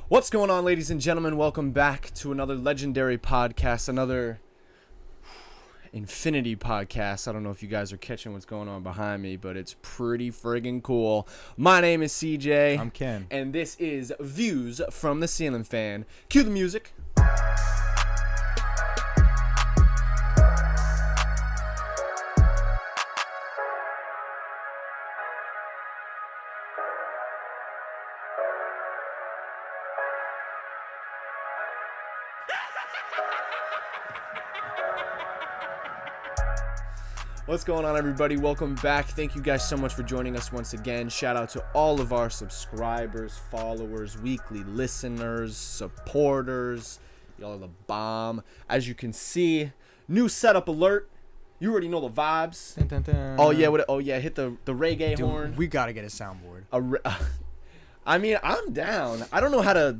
What's going on, ladies and gentlemen? Welcome back to another legendary podcast, another Infinity podcast. I don't know if you guys are catching what's going on behind me, but it's pretty friggin' cool. My name is CJ. I'm Ken. And this is Views from the Ceiling Fan. Cue the music. What's going on, everybody? Welcome back. Thank you guys so much for joining us once again. Shout out to all of our subscribers, followers, weekly listeners, supporters. Y'all are the bomb. As you can see, new setup alert. You already know the vibes. Dun, dun, dun. Oh yeah, hit the reggae Dude, horn. we gotta get a soundboard. I mean, I'm down. I don't know how to.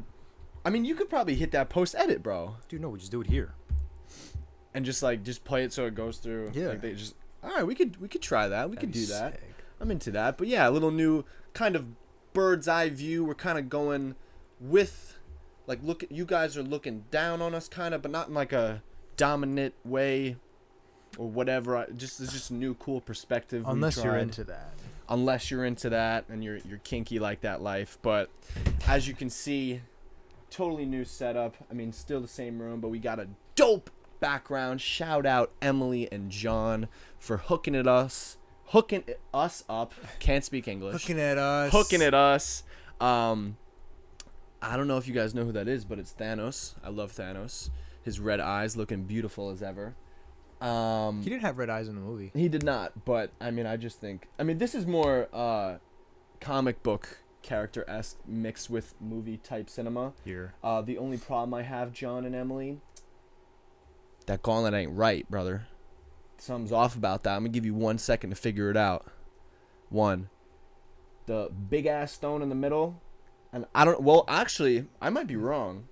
I mean, you could probably hit that post edit, bro, Dude, no, we just do it here. and just play it so it goes through. Yeah. Like they just. All right, we could try that. We That'd could be do that. sick. I'm into that. But yeah, a little new kind of bird's eye view. We're kind of going with, like, you guys are looking down on us kind of, but not in like a dominant way or whatever. It's just a new cool perspective. Unless you're into that. Unless you're into that and you're kinky like that life. But as you can see, totally new setup. I mean, still the same room, but we got a dope background. Shout out Emily and John for hooking us up. Can't speak English. Hooking at us. I don't know if you guys know who that is, but it's Thanos. I love Thanos. His red eyes looking beautiful as ever. He didn't have red eyes in the movie. He did not, but I mean, this is more comic book character-esque mixed with movie type cinema. Here. The only problem I have, John and Emily, that gauntlet ain't right, brother. Something's off about that. I'm gonna give you 1 second to figure it out. One, the big ass stone in the middle, and actually, I might be wrong.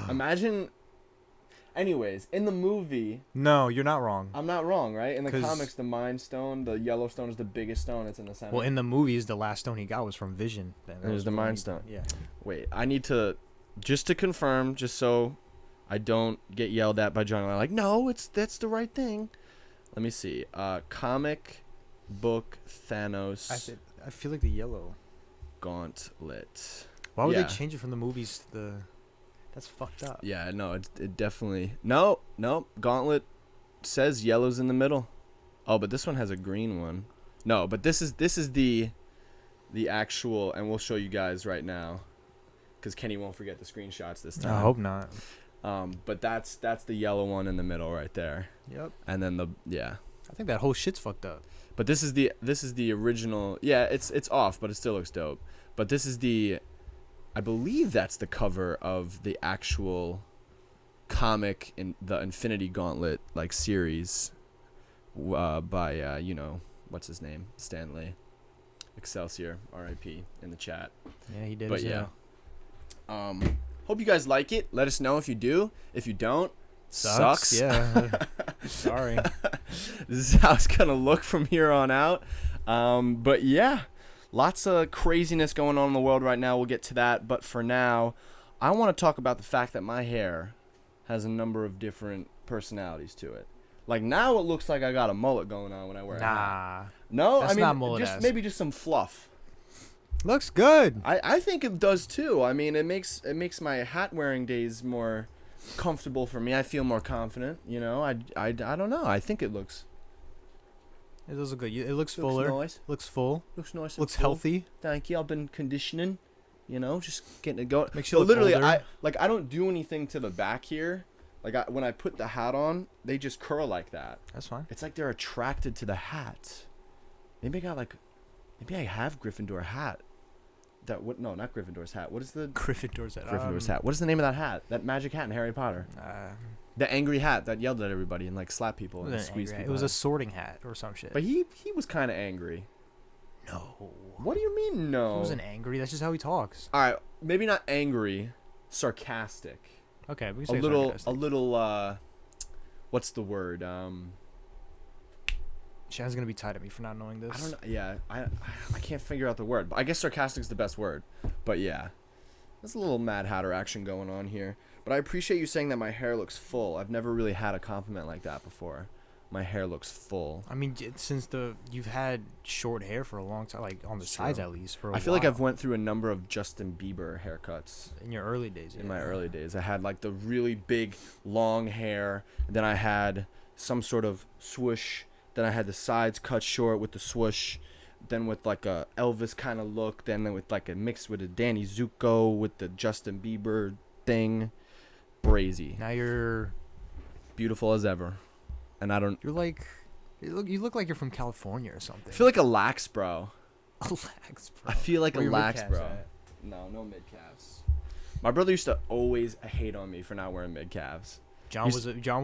Imagine. Anyways, in the movie, No, you're not wrong. I'm not wrong, right? In the 'Cause- comics, the Mind Stone, the yellow stone, is the biggest stone. It's in the center. Well, in the movies, the last stone he got was from Vision. It was the Mind Stone. Yeah. Wait, I need to, just to confirm, just so I don't get yelled at by John. I'm like, no, that's the right thing. Let me see. Comic book Thanos I feel like the yellow. gauntlet. Why would Yeah. they change it from the movies to the... That's fucked up. Yeah, no, it definitely. No, gauntlet says yellow's in the middle. Oh, but this one has a green one. No, but this is the actual, and we'll show you guys right now, because Kenny won't forget the screenshots this time. I hope not. But that's the yellow one in the middle right there. Yep. And then I think that whole shit's fucked up. but this is the original. Yeah, it's off, but it still looks dope. But this is I believe that's the cover of the actual comic in the Infinity Gauntlet like series by what's his name, Stan Lee. Excelsior, R.I.P. in the chat. Yeah, he did. But yeah. Hope you guys like it. Let us know if you do. If you don't, sucks. Yeah. Sorry. This is how it's gonna look from here on out. But yeah, lots of craziness going on in the world right now. We'll get to that. But for now, I want to talk about the fact that my hair has a number of different personalities to it. Like now, it looks like I got a mullet going on when I wear a hat. Nah. No, That's I mean not mullet-esque. maybe just some fluff. Looks good. I think it does too. I mean, it makes my hat wearing days more comfortable for me. I feel more confident. You know, I don't know. I think it looks It does look good. It looks fuller. nice. Looks full. Looks nice. and Looks full. healthy. Thank you. I've been conditioning. You know, just getting it going. Makes you But look literally, older. I don't do anything to the back here. Like when I put the hat on, they just curl like that. That's fine. It's like they're attracted to the hat. Maybe I have Gryffindor hat. No, not Gryffindor's hat. What is the Gryffindor's hat. Gryffindor's hat? What is the name of that hat? That magic hat in Harry Potter. The angry hat that yelled at everybody and like slapped people and squeezed people. It was a out. sorting hat or some shit. But he was kind of angry. No. What do you mean no? He wasn't angry. That's just how he talks. All right, maybe not angry, sarcastic. Okay, we A can say little what's the word? Shannon's gonna be tight at me for not knowing this. I don't know. Yeah, I can't figure out the word. But I guess sarcastic is the best word. But yeah, There's a little Mad Hatter action going on here. But I appreciate you saying that my hair looks full. I've never really had a compliment like that before. My hair looks full. I mean, since you've had short hair for a long time, like on the It's sides true. at least for a I feel like while. I've went through a number of Justin Bieber haircuts In your early days. in yeah. my early days. I had like the really big long hair. Then I had some sort of swoosh. Then I had the sides cut short with the swoosh. Then with like a Elvis kind of look. Then with like a mix with a Danny Zuko with the Justin Bieber thing. Brazy. Now you're Beautiful as ever. And I don't... like, you look like you're from California or something. I feel like a lax, bro. Relax, bro. I feel like Where a your lax, mid-calves bro. at? No mid calves. My brother used to always hate on me for not wearing mid calves. John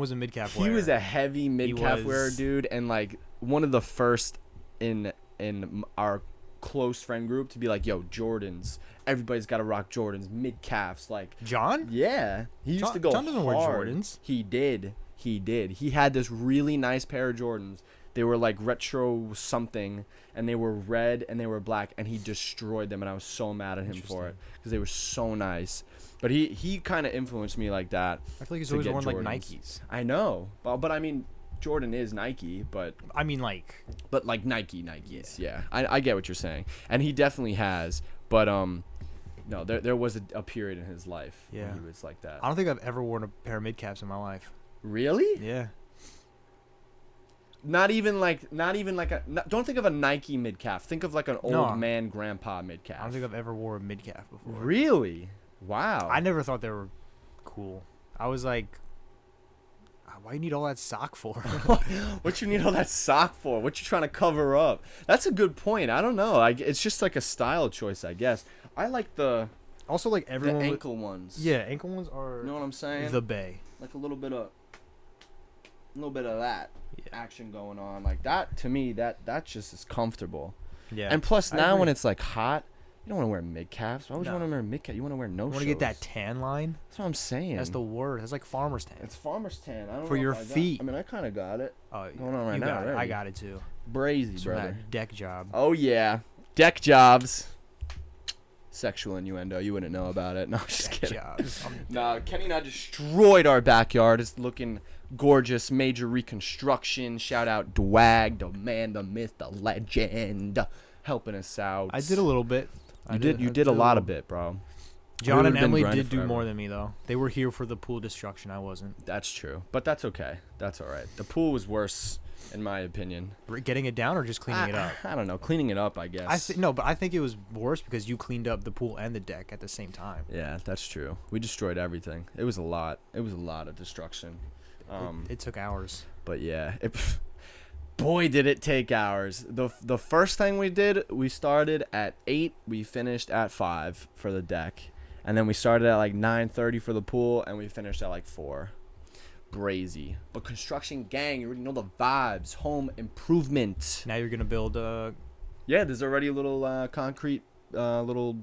was a mid calf. He was a heavy mid calf wearer, was- dude, and like one of the first in our close friend group to be like, "Yo, Jordans. Everybody's got to rock Jordans, mid calves." Like, John. yeah, he used to go John doesn't wear hard. Jordans. He did. He had this really nice pair of Jordans. They were like retro something, and they were red and they were black, and he destroyed them, and I was so mad at him for it because they were so nice. But he kind of influenced me like that. I feel like he's to always get worn like Jordans. Nikes. I know, but I mean, Jordan is Nike, but I mean, like, like Nikes. Yeah, I get what you're saying, and he definitely has. But no, there was a period in his life Yeah. when he was like that. I don't think I've ever worn a pair of mid calves in my life. Really? Yeah. Not even like a. Don't think of a Nike mid calf. Think of like an old No. man grandpa mid calf. I don't think I've ever wore a mid calf before. Really? Wow. I never thought they were cool. I was like, why you need all that sock for? What you need all that sock for? What you trying to cover up? That's a good point. I don't know. It's just like a style choice, I guess. I like the Also, like everyone. ankle ones. Yeah, ankle ones are You know what I'm saying? the bay. Like a little bit of that Yeah. action going on. Like that to me, that just is comfortable. Yeah. And plus I now when agree. it's like hot, you don't want to wear mid calves. Why would you No. want to wear mid calf? You want to wear no. I want to get that tan line. That's what I'm saying. That's the word. That's like farmer's tan. It's farmer's tan. I don't For know your if I got- feet. I mean, I kind of got it. Oh, going on right you now got it. I already. got it too. Brazy, Some of brother. that deck job. Oh yeah, deck jobs. Sexual innuendo. You wouldn't know about it. No, I'm just Deck kidding. jobs. Nah, Kenny and I destroyed our backyard. It's looking gorgeous. Major reconstruction. Shout out Dwag, the man, the myth, the legend, helping us out. I did a little bit. You did a lot of it, bro. John would've and been Emily grinding did do forever. more than me though. They were here for the pool destruction. I wasn't. That's true, but that's okay. That's all right. The pool was worse, in my opinion. Getting it down or just cleaning it up? I don't know. Cleaning it up, I guess. No, but I think it was worse because you cleaned up the pool and the deck at the same time. Yeah, that's true. We destroyed everything. It was a lot. It was a lot of destruction. It took hours. But yeah, boy, did it take hours. The first thing we did, we started at 8. We finished at 5 for the deck, and then we started at like 9:30 for the pool, and we finished at like 4. Brazy. But construction gang, you already know the vibes. Home improvement. Now you're gonna build Yeah, there's already a little concrete little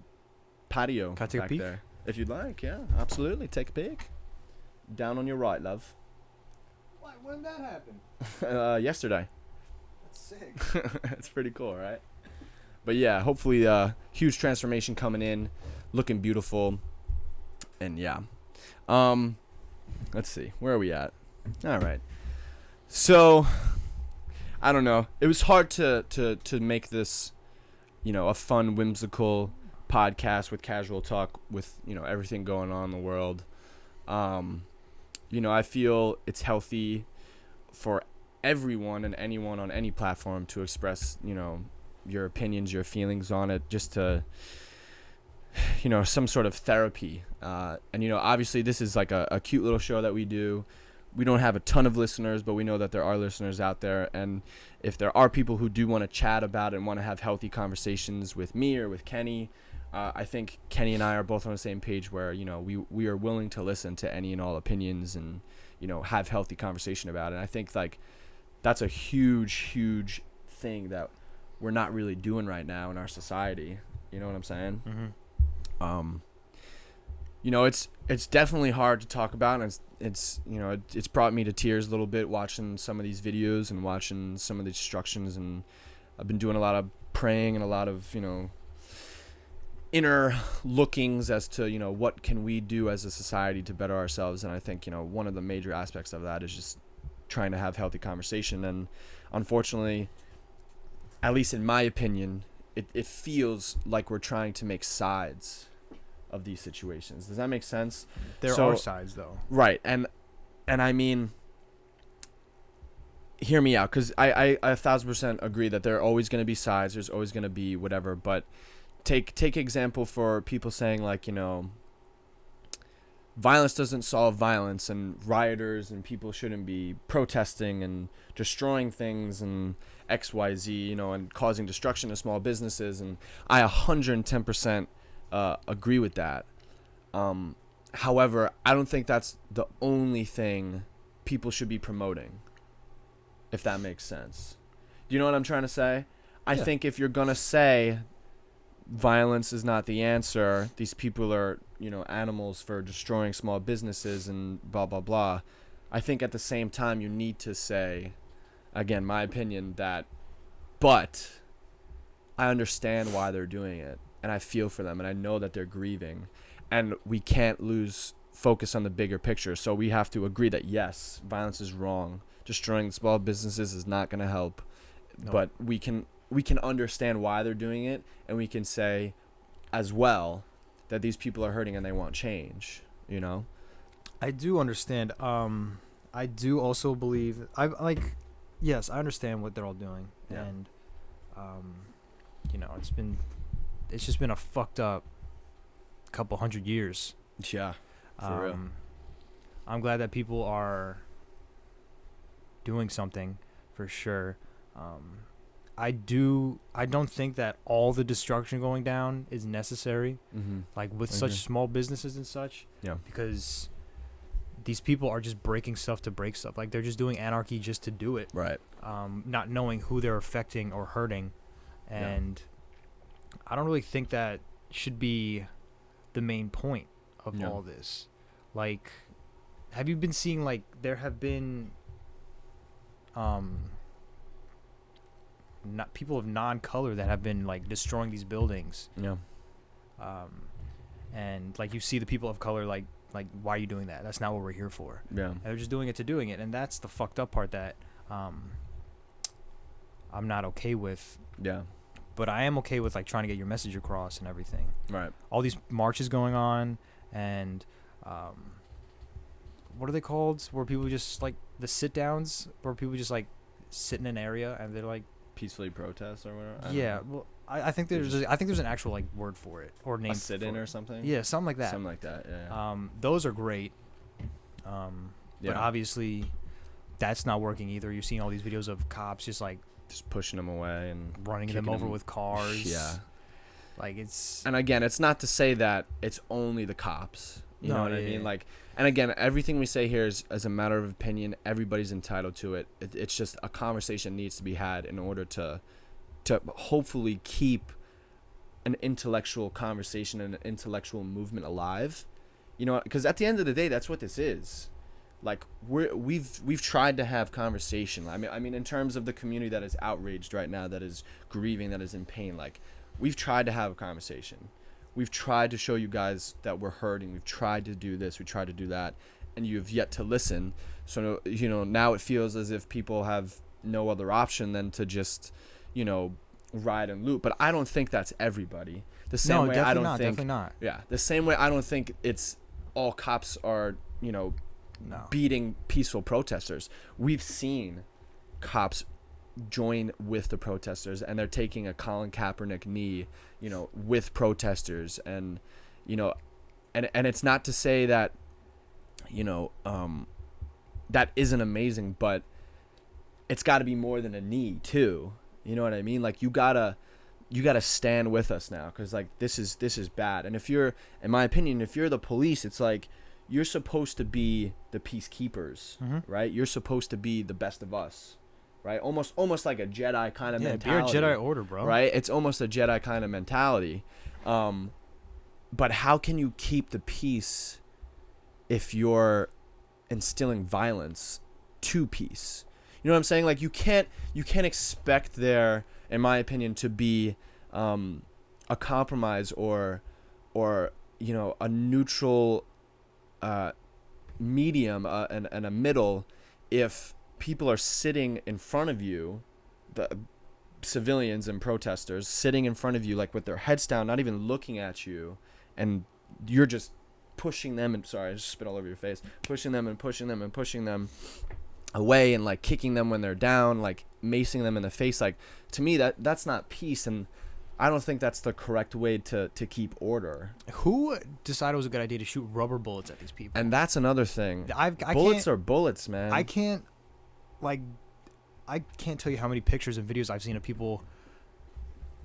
patio. Can I take a back peek? there. If you'd like, yeah, absolutely. Take a peek. Down on your right, love. When did that happen? Yesterday. That's sick. It's pretty cool, right? But yeah, hopefully huge transformation coming in, looking beautiful. And yeah. Let's see. Where are we at? All right. So I don't know. It was hard to make this, a fun, whimsical podcast with casual talk with, everything going on in the world. I feel it's healthy for everyone and anyone on any platform to express, your opinions, your feelings on it, just to, some sort of therapy. And obviously this is like a cute little show that we do. We don't have a ton of listeners, but we know that there are listeners out there. And if there are people who do want to chat about it and want to have healthy conversations with me or with Kenny, I think Kenny and I are both on the same page where, we are willing to listen to any and all opinions and, have healthy conversation about it. And I think like that's a huge, huge thing that we're not really doing right now in our society. You know what I'm saying? Mm-hmm. It's definitely hard to talk about, and it's brought me to tears a little bit watching some of these videos and watching some of the destructions, and I've been doing a lot of praying and a lot of inner lookings as to, you know, what can we do as a society to better ourselves. And I think, you know, one of the major aspects of that is just trying to have healthy conversation. And unfortunately, at least in my opinion, it feels like we're trying to make sides of these situations. Does that make sense? There are sides, though. Right. And I mean, hear me out, because I 1,000% agree that there are always going to be sides. There's always going to be whatever. But take example for people saying, like, you know, violence doesn't solve violence, and rioters and people shouldn't be protesting and destroying things and XYZ, you know, and causing destruction to small businesses. And I 110% agree with that. However, I don't think that's the only thing people should be promoting, if that makes sense. Do you know what I'm trying to say? I think if you're going to say violence is not the answer, these people are, you know, animals for destroying small businesses and blah, blah, blah, I think at the same time you need to say, again, my opinion, that, but I understand why they're doing it, and I feel for them, and I know that they're grieving, and we can't lose focus on the bigger picture. So we have to agree that, yes, violence is wrong. Destroying small businesses is not going to help. No. But we can understand why they're doing it, and we can say as well that these people are hurting and they want change, you know? I do understand. I do also believe yes, I understand what they're all doing. Yeah. And you know, it's just been a fucked up couple 100 years. Yeah. For real. I'm glad that people are doing something, for sure. I don't think that all the destruction going down is necessary, like with such small businesses and such. Yeah. Because these people are just breaking stuff to break stuff. Like, they're just doing anarchy just to do it. Right. Not knowing who they're affecting or hurting. And I don't really think that should be the main point of all this. Like, have you been seeing, like, there have been not people of non-color that have been, like, destroying these buildings. Yeah. And, like, you see the people of color, like why are you doing that? That's not what we're here for. Yeah. And they're just doing it to doing it, and that's the fucked up part that I'm not okay with. Yeah. But I am okay with, like, trying to get your message across and everything. Right. All these marches going on, and what are they called? Where people just, like, the sit downs, where people just, like, sit in an area and they're like peacefully protest or whatever. Yeah. Well, I think there's an actual, like, word for it, or name. A sit-in or something. Yeah, something like that. Something like that. Yeah. Those are great. But obviously, that's not working either. You're seeing all these videos of cops just pushing them away and running them over with cars. Yeah. Like, it's. And again, it's not to say that it's only the cops. You know what I mean? Like, and again, everything we say here is as a matter of opinion. Everybody's entitled to it. It's just a conversation needs to be had in order to hopefully keep an intellectual conversation and an intellectual movement alive. You know, because at the end of the day, that's what this is. Like, we've tried to have conversation. I mean, in terms of the community that is outraged right now, that is grieving, that is in pain. Like, we've tried to have a conversation. We've tried to show you guys that we're hurting. We've tried to do this. We tried to do that, and you have yet to listen. So, you know, now it feels as if people have no other option than to just, you know, riot and loot. But I don't think that's everybody. The same way I don't think. Definitely not. Yeah, the same way I don't think it's all cops are, you know, beating peaceful protesters. We've seen cops join with the protesters, and they're taking a Colin Kaepernick knee, you know, with protesters. And, you know, and it's not to say that, you know, that isn't amazing, but it's got to be more than a knee too. You know what I mean? Like, you gotta stand with us now, because, like, this is bad. And if you're, in my opinion, if you're the police, it's like, you're supposed to be the peacekeepers, right? You're supposed to be the best of us, right? Almost like a Jedi kind of mentality. Be a Jedi Order, bro. Right? It's almost a Jedi kind of mentality. But how can you keep the peace if you're instilling violence to peace? You know what I'm saying? Like, you can't expect there, in my opinion, to be a compromise or a neutral medium and a middle if people are sitting in front of you, the civilians and protesters sitting in front of you like with their heads down, not even looking at you, and you're just pushing them and sorry I just spit all over your face, pushing them and pushing them and pushing them away and like kicking them when they're down, like macing them in the face. Like to me that's not peace, and I don't think that's the correct way to keep order. Who decided it was a good idea to shoot rubber bullets at these people? And that's another thing. I bullets are bullets, man. I can't tell you how many pictures and videos I've seen of people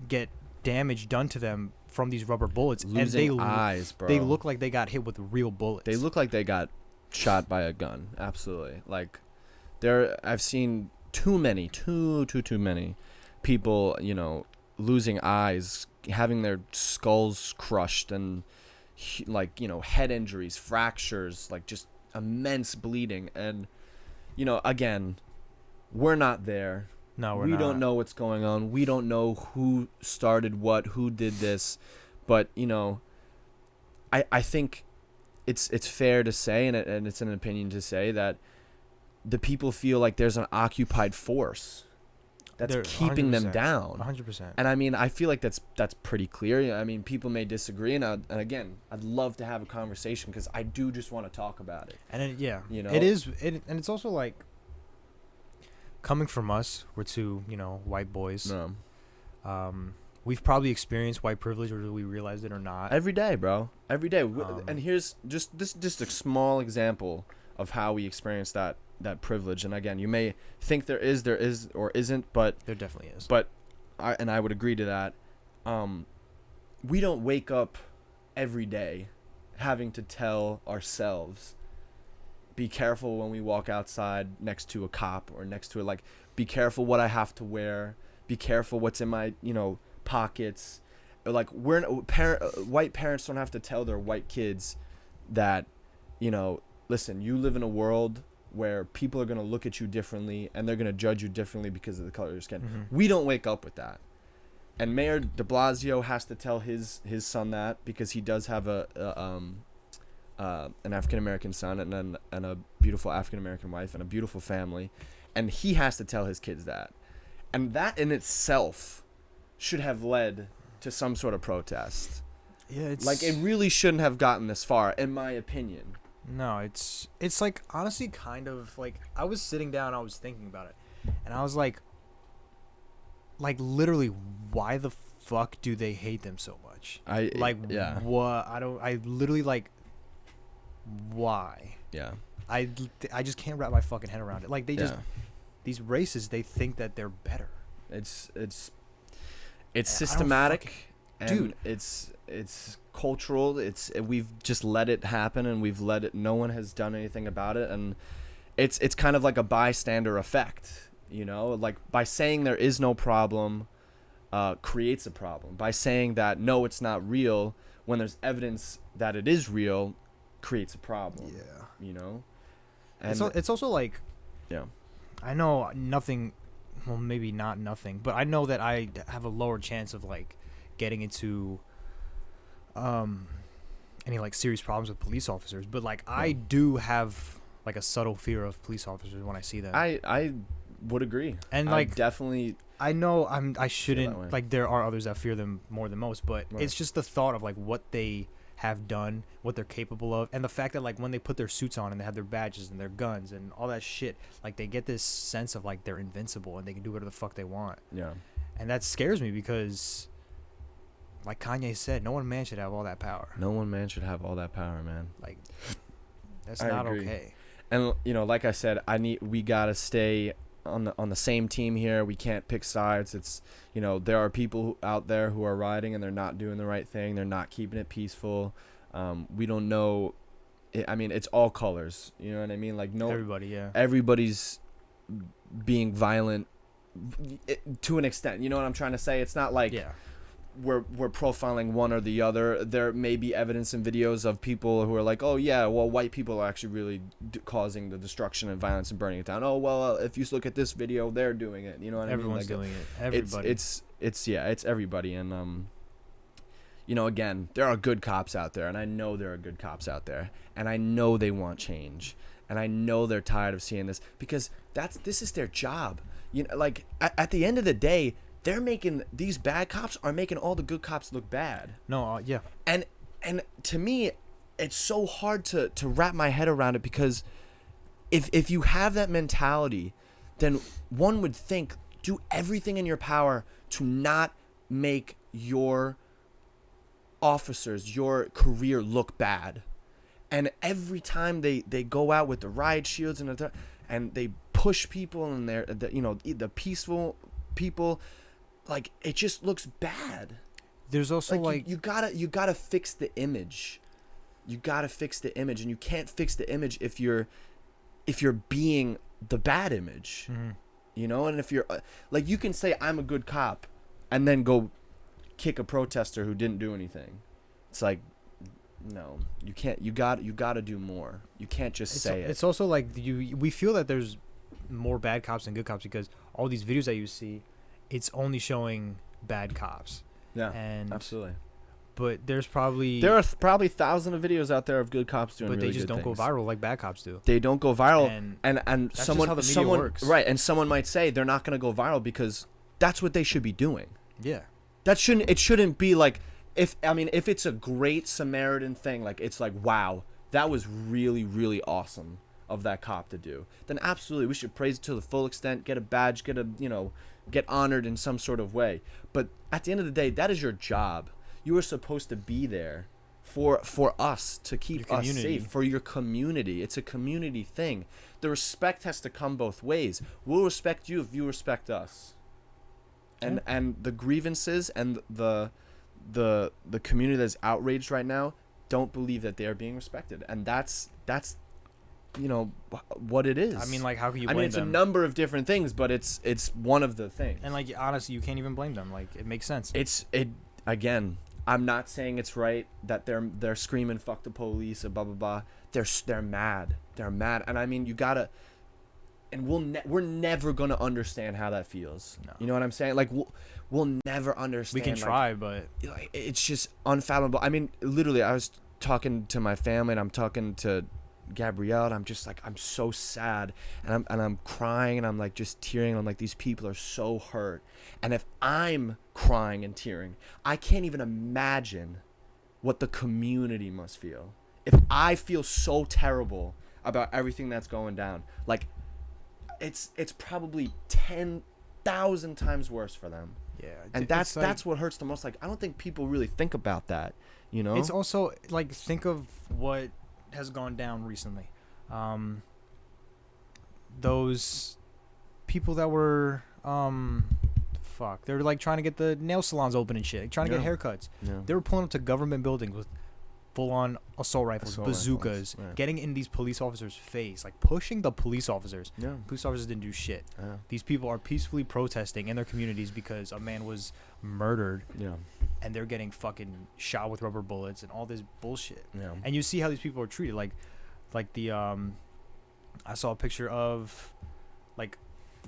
get damage done to them from these rubber bullets. Losing and eyes, bro. They look like they got hit with real bullets. They look like they got shot by a gun. Absolutely. Like I've seen too many people, losing eyes, having their skulls crushed, and head injuries, fractures, like just immense bleeding. And again, we're not there. No, we're we not. don't know what's going on. We don't know who started what, who did this, but I think it's fair to say, and it's an opinion to say, that the people feel like there's an occupied force that's keeping them down. 100%. And I mean, I feel like that's pretty clear. I mean, people may disagree, and again, I'd love to have a conversation because I do just want to talk about it. And it is, and it's also like coming from us. We're two, white boys. No. We've probably experienced white privilege, whether we realize it or not. Every day, bro. Every day. And here's just a small example of how we experience that privilege. And again, you may think there is or isn't, but there definitely is. But I would agree to that. We don't wake up every day having to tell ourselves, be careful when we walk outside next to a cop or next to be careful what I have to wear, be careful what's in my pockets. Like white parents don't have to tell their white kids that listen, you live in a world where people are going to look at you differently and they're going to judge you differently because of the color of your skin. Mm-hmm. We don't wake up with that. And Mayor de Blasio has to tell his son that because he does have an African-American son and a beautiful African-American wife and a beautiful family. And he has to tell his kids that. And that in itself should have led to some sort of protest. Yeah, it really shouldn't have gotten this far, in my opinion. No, it's like honestly kind of like I was sitting down, I was thinking about it, and I was like literally, why the fuck do they hate them so much? What? I literally why? Yeah. I just can't wrap my fucking head around it. Like these races, they think that they're better. It's systematic, dude. It's cultural. We've just let it happen, and we've let it. No one has done anything about it, and it's kind of like a bystander effect. Like by saying there is no problem, creates a problem. By saying that no, it's not real, when there's evidence that it is real, creates a problem. Yeah. And it's also like, yeah, I know nothing. Well, maybe not nothing, but I know that I have a lower chance of getting into any serious problems with police officers, but I do have a subtle fear of police officers when I see them. I would agree. And definitely, I know I shouldn't, there are others that fear them more than most, but right. It's just the thought of what they have done, what they're capable of, and the fact that when they put their suits on and they have their badges and their guns and all that shit, they get this sense of they're invincible and they can do whatever the fuck they want. Yeah. And that scares me because, like Kanye said, no one man should have all that power. No one man should have all that power, man. That's not okay. And like I said, we gotta stay on the same team here. We can't pick sides. It's there are people out there who are rioting and they're not doing the right thing. They're not keeping it peaceful. We don't know. I mean, it's all colors. You know what I mean? Everybody, yeah. Everybody's being violent to an extent. You know what I'm trying to say? It's not yeah. We're profiling one or the other. There may be evidence in videos of people who are oh yeah, well, white people are actually really causing the destruction and violence and burning it down. Oh well, if you look at this video, they're doing it. You know what Everyone's I mean? Everyone's doing it. Everybody. It's everybody, and you know, again, there are good cops out there, and I know there are good cops out there, and I know they want change, and I know they're tired of seeing this, because this is their job. You know, like at the end of the day, these bad cops are making all the good cops look bad. No, yeah. And to me, it's so hard to wrap my head around it, because if you have that mentality, then one would think, do everything in your power to not make your officers, your career look bad. And every time they go out with the riot shields and they push people, and the peaceful people, like, it just looks bad. There's also like you gotta fix the image. You gotta fix the image, and you can't fix the image if you're being the bad image. Mm-hmm. You know, and if you're like, you can say I'm a good cop and then go kick a protester who didn't do anything. It's like, no, you can't. You got to do more. You can't just say it. It's also like we feel that there's more bad cops than good cops, because all these videos that you see, it's only showing bad cops. Yeah, and absolutely. But there are probably thousands of videos out there of good cops doing. But really they just don't things. go viral like bad cops do. They don't go viral, and that's just how the media works. Right, and someone might say they're not going to go viral because that's what they should be doing. Yeah, it shouldn't be like, if it's a great Samaritan thing, like, it's like, wow, that was really, really awesome of that cop to do, then absolutely we should praise it to the full extent, get a badge, get honored in some sort of way. But at the end of the day, that is your job. You are supposed to be there for us, to keep us safe, for your community. It's a community thing. The respect has to come both ways. We'll respect you if you respect us. And the grievances and the community that's outraged right now don't believe that they are being respected, and that's what it is. I mean, like, how can you blame them? It's a number of different things, but it's one of the things. And, like, honestly, you can't even blame them. Like, it makes sense. Again, I'm not saying it's right that they're screaming "fuck the police" or blah blah blah. They're mad. They're mad, and I mean, you gotta. And we're never gonna understand how that feels. No. You know what I'm saying? Like, we'll never understand. We can try, but it's just unfathomable. I mean, literally, I was talking to my family, and I'm talking to Gabrielle, and I'm just like, I'm so sad, and I'm crying, and I'm like just tearing, and I'm like, these people are so hurt, and if I'm crying and tearing, I can't even imagine what the community must feel. If I feel so terrible about everything that's going down, like, it's probably 10,000 times worse for them. Yeah, and that's what hurts the most. Like, I don't think people really think about that, you know? It's also like, think of what has gone down recently. Those people that were they're like trying to get the nail salons open and shit, like, trying to get haircuts. Yeah. They were pulling up to government buildings with full-on assault rifles, bazookas, right, getting in these police officers' face, like pushing the police officers. Yeah. Police officers didn't do shit. Yeah. These people are peacefully protesting in their communities because a man was murdered. Yeah. And they're getting fucking shot with rubber bullets and all this bullshit. Yeah. And you see how these people are treated. Like the I saw a picture of like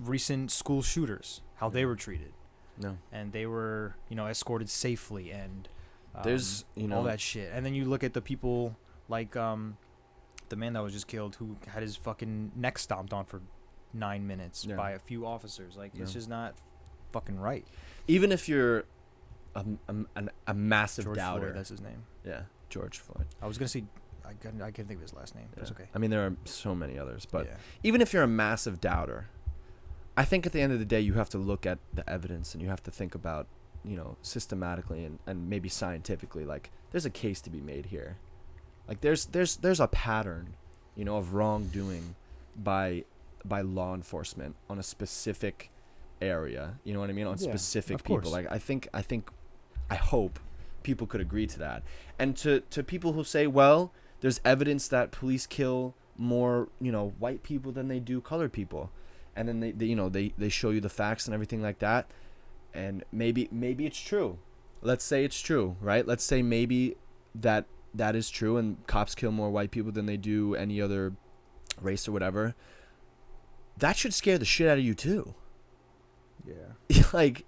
recent school shooters, how they were treated. No. And they were, escorted safely, and there's all that shit. And then you look at the people like the man that was just killed, who had his fucking neck stomped on for 9 minutes by a few officers. Like, it's just not fucking right. Even if you're a massive George doubter. Floyd, that's his name. Yeah, George Floyd. I was gonna say I couldn't think of his last name. But it's okay. I mean, there are so many others, but even if you're a massive doubter, I think at the end of the day, you have to look at the evidence, and you have to think about, systematically and maybe scientifically, like, there's a case to be made here. Like, there's a pattern, of wrongdoing by law enforcement on a specific area. You know what I mean? On specific people. Like, I hope people could agree to that. And to people who say, well, there's evidence that police kill more, white people than they do colored people. And then they show you the facts and everything like that. And maybe it's true. Let's say it's true, right? Let's say maybe that is true, and cops kill more white people than they do any other race or whatever. That should scare the shit out of you too. Yeah. Like,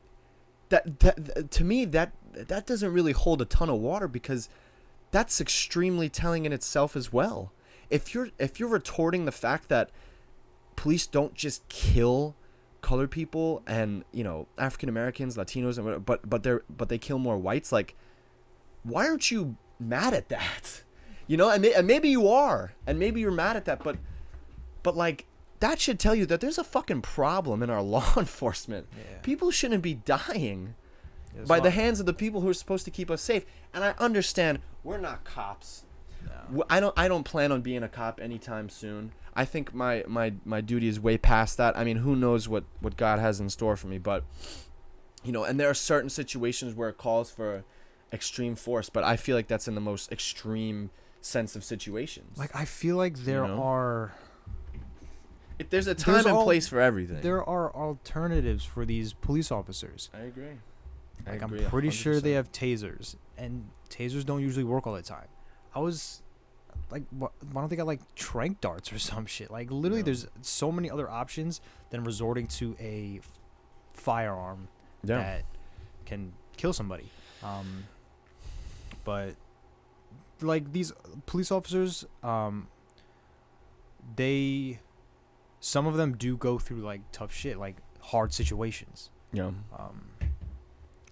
that to me, that that doesn't really hold a ton of water, because that's extremely telling in itself as well. If you're retorting the fact that police don't just kill colored people and, you know, African Americans, Latinos, and whatever, but they kill more whites, like, why aren't you mad at that? You know, and maybe you are, and maybe you're mad at that, but like, that should tell you that there's a fucking problem in our law enforcement. Yeah. People shouldn't be dying It's by the not- hands of the people who are supposed to keep us safe. And I understand we're not cops. No. I don't plan on being a cop anytime soon. I think my duty is way past that. I mean, who knows what God has in store for me, but, you know, and there are certain situations where it calls for extreme force, but I feel like that's in the most extreme sense of situations. Like, I feel like there know? are There's a time and place for everything. there are alternatives for these police officers. I agree. Like, I'm pretty sure they have tasers, and tasers don't usually work all the time. I was like, why don't they got like tranq darts or some shit? Like, literally, Yeah. there's so many other options than resorting to a firearm Yeah. that can kill somebody. But like, these police officers, some of them do go through like tough shit, like hard situations. Yeah.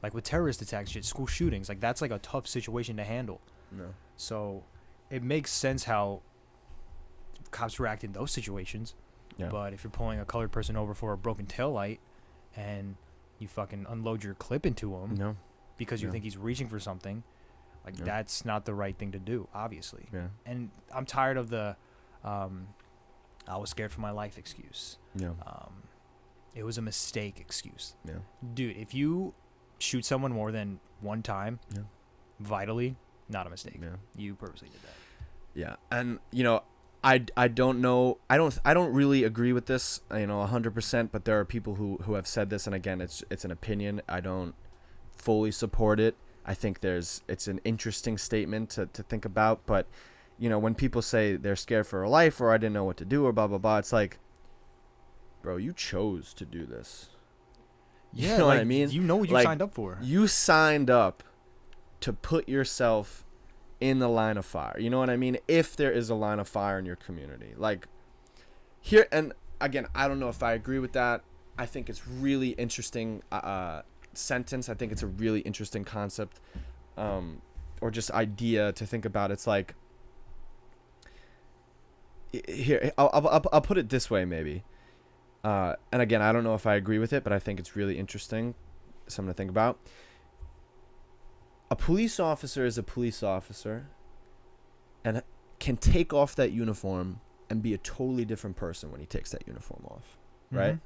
Like with terrorist attacks, shit, school shootings, like that's like a tough situation to handle. No. So it makes sense how cops react in those situations. Yeah. But if you're pulling a colored person over for a broken taillight and you fucking unload your clip into him No. because you Yeah. think he's reaching for something, like, Yeah. that's not the right thing to do, obviously. Yeah. And I'm tired of the I was scared for my life excuse. Yeah. It was a mistake excuse. Yeah. Dude, if you shoot someone more than one time, Yeah. vitally, not a mistake. Yeah. You purposely did that. Yeah. And, you know, I don't know. I don't really agree with this, you know, 100%, but there are people who have said this, and again, it's an opinion. I don't fully support it. I think it's an interesting statement to think about, but, you know, when people say they're scared for their life, or I didn't know what to do, or blah blah blah, it's like, bro, you chose to do this. You know what I mean? You know what you Like, signed up for. You signed up to put yourself in the line of fire. You know what I mean? If there is a line of fire in your community. Like, here, and again, I don't know if I agree with that. I think it's really interesting sentence. I think it's a really interesting concept, or just idea to think about. It's like, here, I'll put it this way, maybe. And again, I don't know if I agree with it, but I think it's really interesting. Something to think about. A police officer is a police officer and can take off that uniform and be a totally different person when he takes that uniform off, right? Mhm.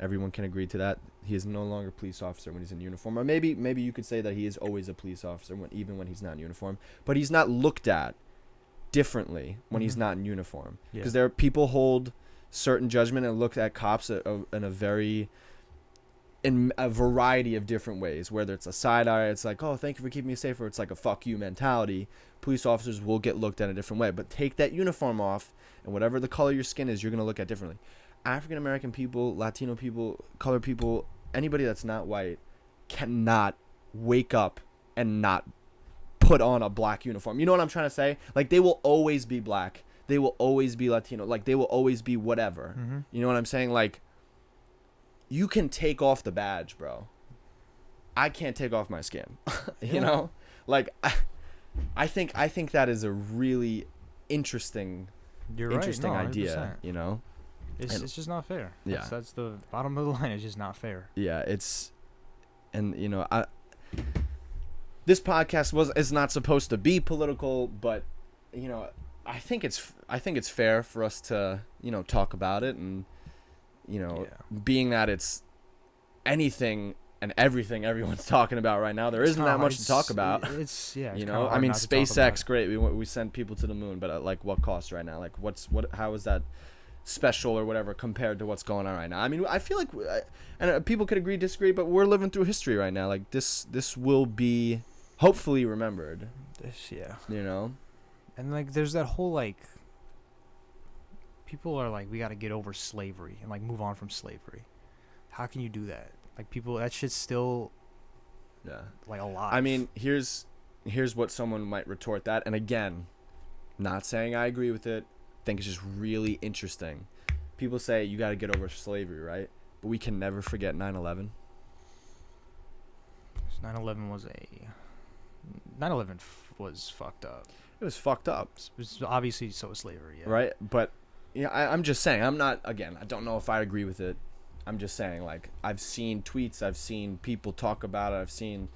Everyone can agree to that. He is no longer a police officer when he's in uniform. Or maybe you could say that he is always a police officer even when he's not in uniform. But he's not looked at differently when he's Mhm. not in uniform. Yeah. Because there are people hold certain judgment and look at cops in a variety of different ways, whether it's a side eye, it's like, oh, thank you for keeping me safe, or it's like a fuck you mentality. Police officers will get looked at a different way, but take that uniform off, and whatever the color of your skin is, you're going to look at differently. African American people, Latino people, colored people, anybody that's not white cannot wake up and not put on a black uniform. You know what I'm trying to say? Like, they will always be black. They will always be Latino. Like, they will always be whatever. Mm-hmm. You know what I'm saying? Like, you can take off the badge, bro. I can't take off my skin. You Yeah. know? Like, I think that is a really interesting You're interesting right. No, idea, 100%. you know? It's And- just not fair. Yeah. That's the bottom of the line. It's just not fair. Yeah, and you know, this podcast is not supposed to be political, but, you know, I think it's fair for us to, you know, talk about it, and, you know, being that it's anything and everything everyone's talking about right now, there It's isn't kinda that much hard- to talk about. It's yeah. It's You kinda know, I hard mean, not to talk about SpaceX, it. great. We sent people to the moon, but at, like, what cost right now? Like, how is that special or whatever compared to what's going on right now? I mean, I feel like, and people could agree, disagree, but we're living through history right now. Like, this will be hopefully remembered. Yeah. You know? And like, there's that whole like, people are like, we got to get over slavery and like move on from slavery. How can you do that? Like, people, that shit's still Yeah. like a lot. I mean, here's what someone might retort that, and again, not saying I agree with it. I think it's just really interesting. People say you got to get over slavery, right? But we can never forget 9/11. 9/11 was 9/11 was fucked up. It was fucked up, It was obviously so was slavery. Yeah. right? But yeah, I'm just saying. I'm not. Again, I don't know if I agree with it. I'm just saying. Like, I've seen tweets. I've seen people talk about it. I've seen,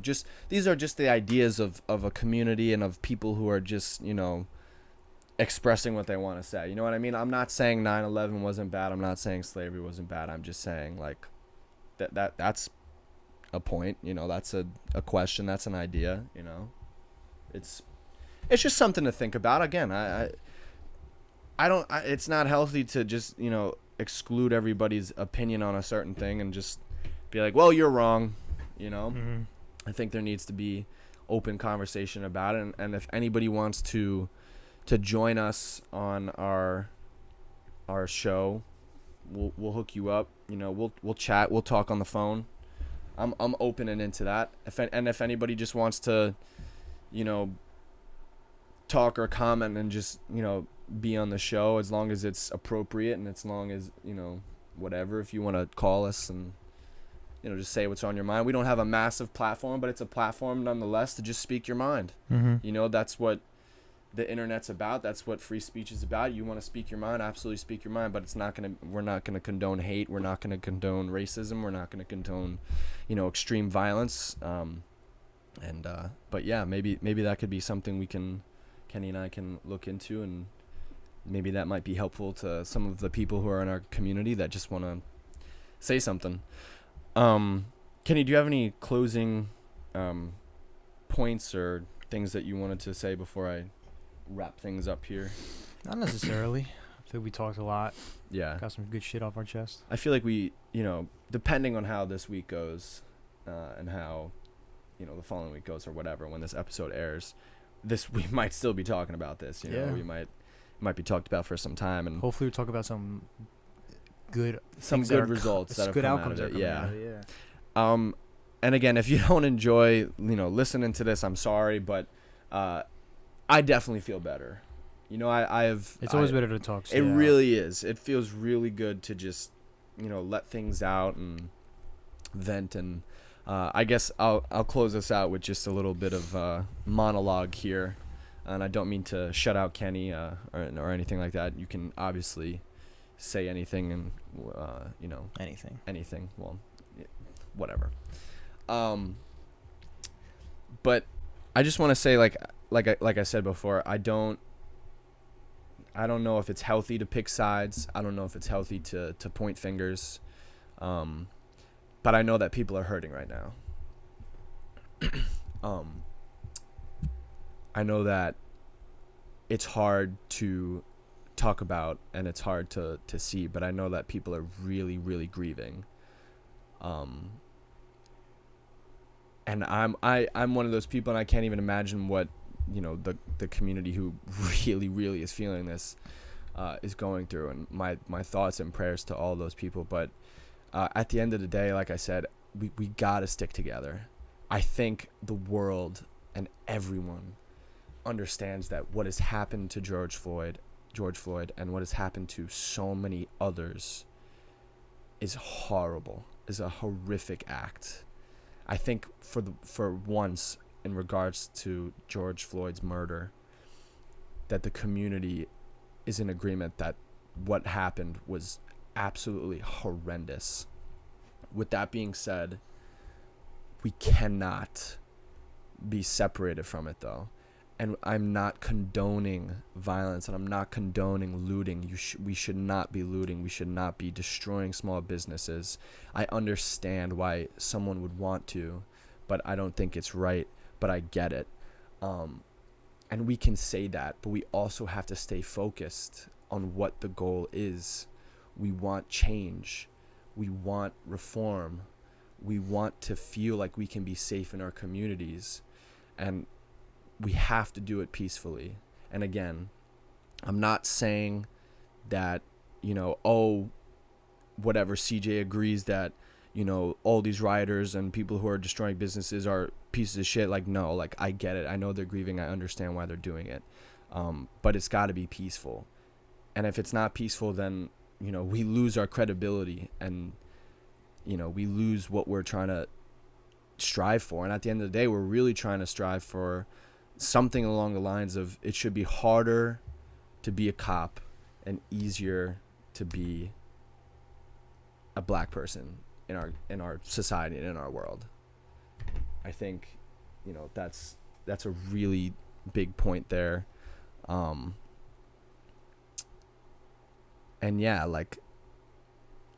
just these are just the ideas of a community and of people who are just expressing what they want to say. You know what I mean? I'm not saying 9/11 wasn't bad. I'm not saying slavery wasn't bad. I'm just saying like that's a point. That's a question. That's an idea. It's just something to think about. Again, I don't. It's not healthy to just exclude everybody's opinion on a certain thing and just be like, well, you're wrong. Mm-hmm. I think there needs to be open conversation about it, and if anybody wants to join us on our show, we'll hook you up. We'll chat. We'll talk on the phone. I'm open and into that. If anybody just wants to, talk or comment and just be on the show, as long as it's appropriate and as long as whatever. If you want to call us and just say what's on your mind. We don't have a massive platform, but it's a platform nonetheless to just speak your mind. Mm-hmm. That's what the internet's about. That's what free speech is about. You want to speak your mind, absolutely speak your mind, but we're not gonna condone hate. We're not gonna condone racism. We're not gonna condone, extreme violence. But yeah, maybe that could be something Kenny and I can look into, and maybe that might be helpful to some of the people who are in our community that just want to say something. Kenny, do you have any closing points or things that you wanted to say before I wrap things up here? Not necessarily. I think we talked a lot. Yeah. Got some good shit off our chest. I feel like we, depending on how this week goes, and how, the following week goes or whatever, when this episode airs, we might still be talking about this. We might be talked about for some time, and hopefully we talk about some good results that have good come outcomes out of it. Yeah. And again, if you don't enjoy listening to this, I'm sorry, but I definitely feel better. It's always better to talk. It really is. It feels really good to just let things out and vent. And I guess I'll close this out with just a little bit of monologue here. And I don't mean to shut out Kenny or anything like that. You can obviously say anything and anything. Well, whatever. But I just want to say, like I said before, I don't know if it's healthy to pick sides. I don't know if it's healthy to point fingers. But I know that people are hurting right now. I know that it's hard to talk about and it's hard to see, but I know that people are really, really grieving. And I'm one of those people, and I can't even imagine what the community who really, really is feeling this is going through. And my thoughts and prayers to all those people. But at the end of the day, like I said, we gotta stick together. I think the world and everyone understands that what has happened to George Floyd, and what has happened to so many others is horrible, is a horrific act. I think for once, in regards to George Floyd's murder, that the community is in agreement that what happened was absolutely horrendous. With that being said, we cannot be separated from it, though. And I'm not condoning violence, and I'm not condoning looting. We should not be looting. We should not be destroying small businesses. I understand why someone would want to, but I don't think it's right. But I get it. And we can say that, but we also have to stay focused on what the goal is. We want change. We want reform. We want to feel like we can be safe in our communities. And we have to do it peacefully. And again, I'm not saying that, whatever, CJ agrees that, all these rioters and people who are destroying businesses are pieces of shit. Like, no, like, I get it. I know they're grieving. I understand why they're doing it. But it's got to be peaceful. And if it's not peaceful, then, we lose our credibility, and, we lose what we're trying to strive for. And at the end of the day, we're really trying to strive for something along the lines of, it should be harder to be a cop and easier to be a black person in our society and in our world. I think, that's a really big point there. And yeah, like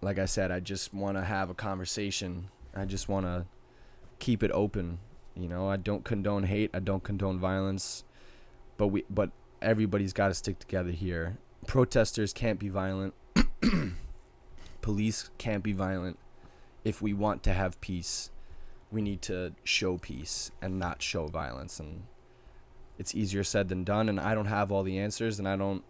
I said, I just want to have a conversation. I just want to keep it open. I don't condone hate. I don't condone violence, but everybody's got to stick together here. Protesters can't be violent. Police can't be violent. If we want to have peace, we need to show peace and not show violence. And it's easier said than done. And I don't have all the answers, and I don't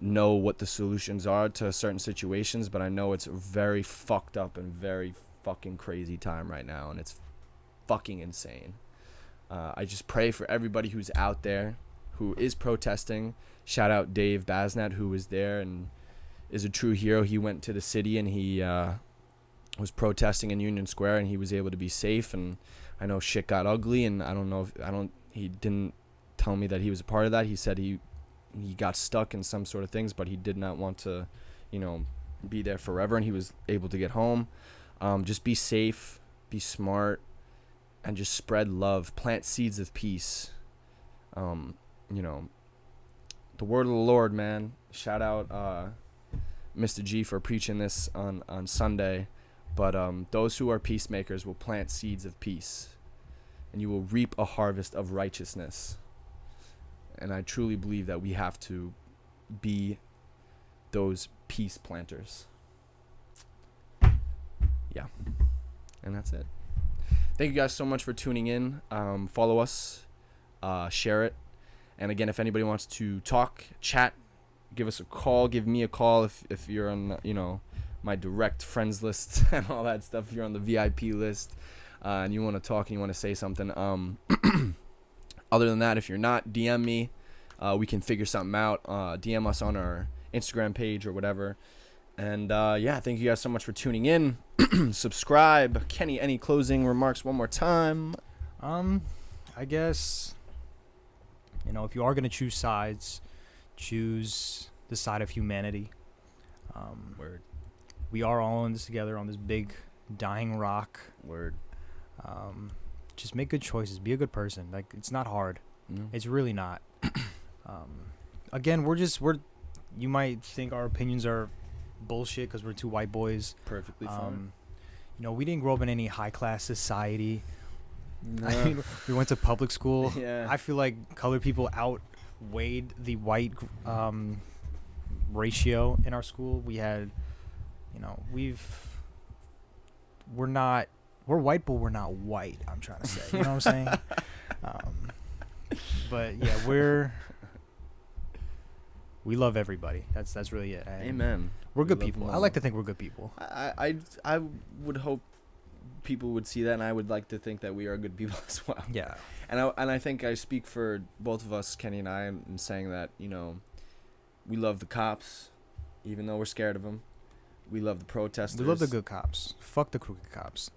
know what the solutions are to certain situations, but I know it's a very fucked up and very fucking crazy time right now, and it's fucking insane. I just pray for everybody who's out there who is protesting. Shout out Dave Basnett, who was there and is a true hero. He went to the city and he was protesting in Union Square, and he was able to be safe. And I know shit got ugly, and he didn't tell me that he was a part of that. He said he got stuck in some sort of things, but he did not want to, be there forever, and he was able to get home. Just be safe, be smart, and just spread love, plant seeds of peace. The word of the Lord, man. Shout out Mr. G for preaching this on Sunday. But those who are peacemakers will plant seeds of peace, and you will reap a harvest of righteousness. And I truly believe that we have to be those peace planters. Yeah. And that's it. Thank you guys so much for tuning in. Follow us. Share it. And again, if anybody wants to talk, chat, give us a call. Give me a call if you're on, my direct friends list and all that stuff. If you're on the VIP list and you want to talk and you want to say something. Other than that, if you're not, DM me. We can figure something out. DM us on our Instagram page or whatever. And yeah, thank you guys so much for tuning in. Subscribe. Kenny, any closing remarks one more time? I guess, if you are going to choose sides, choose the side of humanity. Word. We are all in this together on this big dying rock. Word. Just make good choices. Be a good person. Like, it's not hard. Mm. It's really not. Again, you might think our opinions are bullshit because we're two white boys. Perfectly fine. We didn't grow up in any high class society. No. I mean, we went to public school. Yeah. I feel like colored people outweighed the white ratio in our school. We had, we're white, but we're not white. I'm trying to say, you know what I'm saying? But yeah, we love everybody. That's really it. And Amen. we're good love people. them I all. like to think we're good people. I would hope people would see that, and I would like to think that we are good people as well. Yeah. And I think I speak for both of us, Kenny and I, in saying that, we love the cops, even though we're scared of them. We love the protesters. We love the good cops. Fuck the crooked cops.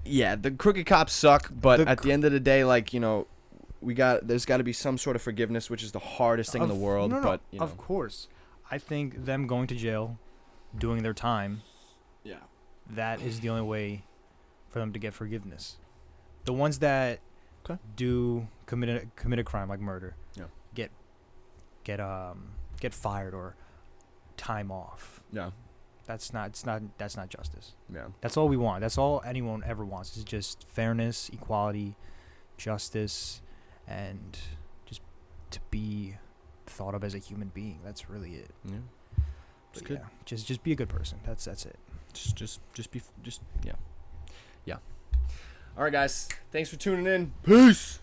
Yeah, the crooked cops suck, but at The the end of the day, like, there's got to be some sort of forgiveness, which is the hardest thing in the world. No, but of course. I think them going to jail, doing their time, yeah, that is the only way for them to get forgiveness. The ones that do commit a crime like murder, get fired or time off. yeah, That's not justice. yeah. That's all we want. That's all anyone ever wants is just fairness, equality, justice, and just to be thought of as a human being. That's really it. Yeah. It's But good. yeah, just be a good person. That's it. Just yeah. All right, guys. Thanks for tuning in. Peace.